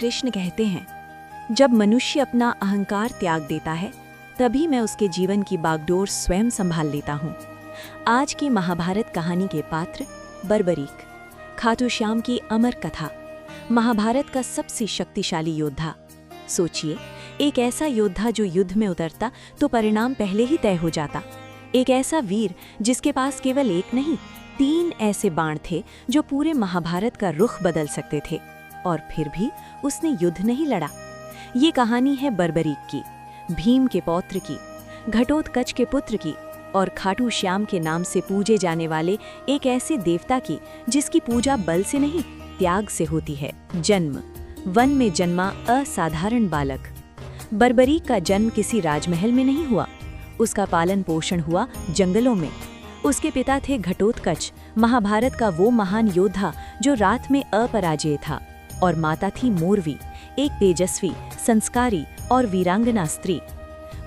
कृष्ण कहते हैं, जब मनुष्य अपना अहंकार त्याग देता है तभी मैं उसके जीवन की बागडोर स्वयं संभाल लेता हूँ। आज की महाभारत कहानी के पात्र बर्बरीक, खाटू श्याम की अमर कथा। महाभारत का सबसे शक्तिशाली योद्धा। सोचिए, एक ऐसा योद्धा जो युद्ध में उतरता तो परिणाम पहले ही तय हो जाता। एक ऐसा वीर जिसके पास केवल एक नहीं 3 ऐसे बाण थे जो पूरे महाभारत का रुख बदल सकते थे, और फिर भी उसने युद्ध नहीं लड़ा। ये कहानी है बर्बरीक की, भीम के पौत्र की, घटोत्कच के पुत्र की और खाटू श्याम के नाम से पूजे जाने वाले एक ऐसे देवता की जिसकी पूजा बल से नहीं त्याग से होती है। जन्म। वन में जन्मा असाधारण बालक। बर्बरीक का जन्म किसी राजमहल में नहीं हुआ, उसका पालन पोषण हुआ जंगलों में। उसके पिता थे घटोत्कच, महाभारत का वो महान योद्धा जो रात में अपराजेय था, और माता थी मोरवी, एक तेजस्वी, संस्कारी और वीरांगना स्त्री।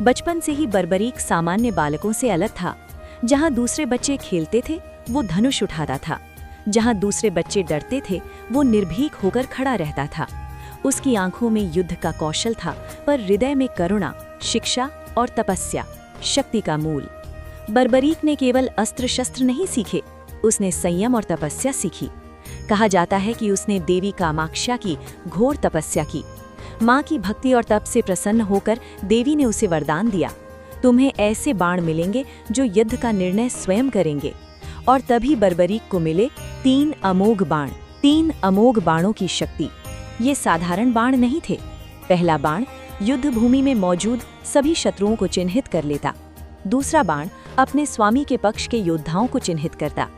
बचपन से ही बर्बरीक सामान्य बालकों से अलग था। जहां दूसरे बच्चे खेलते थे वो धनुष उठाता था, जहां दूसरे बच्चे डरते थे वो निर्भीक होकर खड़ा रहता था। उसकी आंखों में युद्ध का कौशल था, पर हृदय में करुणा, शिक्षा और तपस्या, शक्ति का मूल। बर्बरीक ने केवल अस्त्र शस्त्र नहीं सीखे, उसने संयम और तपस्या सीखी। कहा जाता है कि उसने देवी कामाक्षा की घोर तपस्या की। माँ की भक्ति और तप से प्रसन्न होकर देवी ने उसे वरदान दिया, तुम्हें ऐसे बाण मिलेंगे जो युद्ध का निर्णय स्वयं करेंगे। और तभी बर्बरीक को मिले 3 अमोघ बाण। 3 अमोघ बाणों की शक्ति। ये साधारण बाण नहीं थे। पहला बाण युद्ध भूमि में मौजूद सभी शत्रुओं को चिन्हित कर लेता। दूसरा बाण अपने स्वामी के पक्ष के योद्धाओं को चिन्हित करता।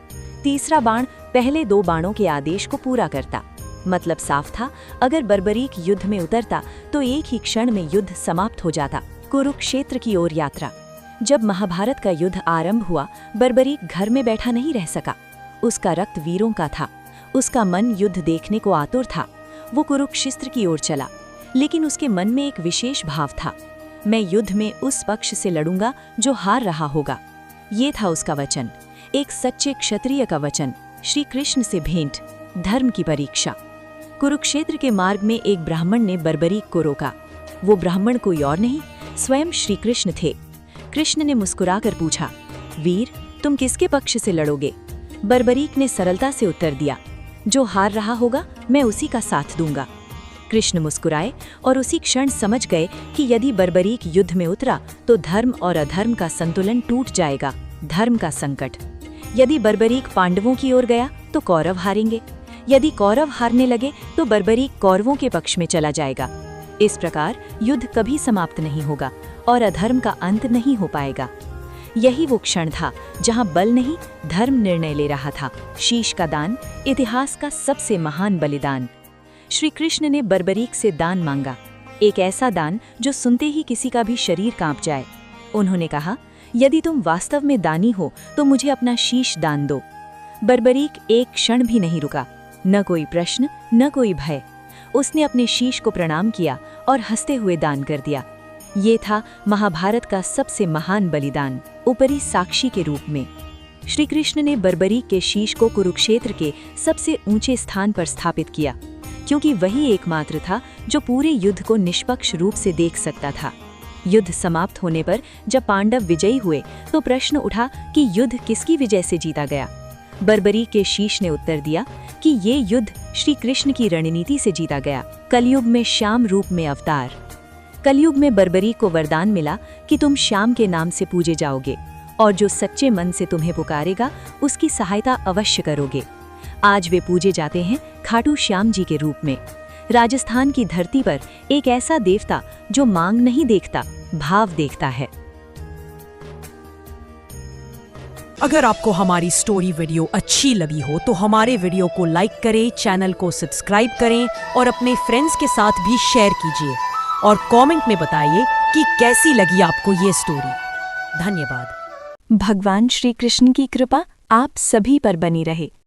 तीसरा बाण पहले 2 बाणों के आदेश को पूरा करता। मतलब साफ था, अगर बर्बरीक युद्ध में उतरता तो एक ही क्षण में युद्ध समाप्त हो जाता। कुरुक्षेत्र की ओर यात्रा। जब महाभारत का युद्ध आरंभ हुआ, बर्बरीक घर में बैठा नहीं रह सका। उसका रक्त वीरों का था, उसका मन युद्ध देखने को आतुर था। वो कुरुक्षेत्र की ओर चला, लेकिन उसके मन में एक विशेष भाव था, मैं युद्ध में उस पक्ष से लड़ूंगा जो हार रहा होगा। ये था उसका वचन, एक सच्चे क्षत्रिय का वचन। श्री कृष्ण से भेंट, धर्म की परीक्षा। कुरुक्षेत्र के मार्ग में एक ब्राह्मण ने बर्बरीक को रोका। वो ब्राह्मण कोई और नहीं, स्वयं श्री कृष्ण थे। कृष्ण ने मुस्कुराकर पूछा, वीर, तुम किसके पक्ष से लड़ोगे? बर्बरीक ने सरलता से उत्तर दिया, जो हार रहा होगा मैं उसी का साथ दूंगा। कृष्ण मुस्कुराए और उसी क्षण समझ गए कि यदि बर्बरीक युद्ध में उतरा तो धर्म और अधर्म का संतुलन टूट जाएगा। धर्म का संकट। यदि बर्बरीक पांडवों की ओर गया तो कौरव हारेंगे, यदि कौरव हारने लगे तो बर्बरीक कौरवों के पक्ष में चला जाएगा। इस प्रकार युद्ध कभी समाप्त नहीं होगा और अधर्म का अंत नहीं हो पाएगा। यही वो क्षण था जहां बल नहीं, धर्म निर्णय ले रहा था। शीश का दान, इतिहास का सबसे महान बलिदान। श्री कृष्ण ने बर्बरीक से दान मांगा, एक ऐसा दान जो सुनते ही किसी का भी शरीर कांप जाए। उन्होंने कहा, यदि तुम वास्तव में दानी हो तो मुझे अपना शीश दान दो। बर्बरीक एक क्षण भी नहीं रुका, न कोई प्रश्न, न कोई भय। उसने अपने शीश को प्रणाम किया और हंसते हुए दान कर दिया। ये था महाभारत का सबसे महान बलिदान, ऊपरी साक्षी के रूप में। श्री कृष्ण ने बर्बरीक के शीश को कुरुक्षेत्र के सबसे ऊंचे स्थान पर स्थापित किया, क्योंकि वही एकमात्र था जो पूरे युद्ध को निष्पक्ष रूप से देख सकता था। युद्ध समाप्त होने पर जब पांडव विजयी हुए तो प्रश्न उठा कि युद्ध किसकी विजय से जीता गया। बर्बरीक के शीश ने उत्तर दिया कि ये युद्ध श्री कृष्ण की रणनीति से जीता गया। कलयुग में श्याम रूप में अवतार। कलयुग में बर्बरीक को वरदान मिला कि तुम श्याम के नाम से पूजे जाओगे, और जो सच्चे मन से तुम्हें पुकारेगा उसकी सहायता अवश्य करोगे। आज वे पूजे जाते हैं खाटू श्याम जी के रूप में। राजस्थान की धरती पर एक ऐसा देवता जो मांग नहीं देखता, भाव देखता है। अगर आपको हमारी स्टोरी वीडियो अच्छी लगी हो तो हमारे वीडियो को लाइक करें, चैनल को सब्सक्राइब करें और अपने फ्रेंड्स के साथ भी शेयर कीजिए। और कमेंट में बताइए कि कैसी लगी आपको ये स्टोरी। धन्यवाद। भगवान श्री कृष्ण की कृपा आप सभी पर बनी रहे।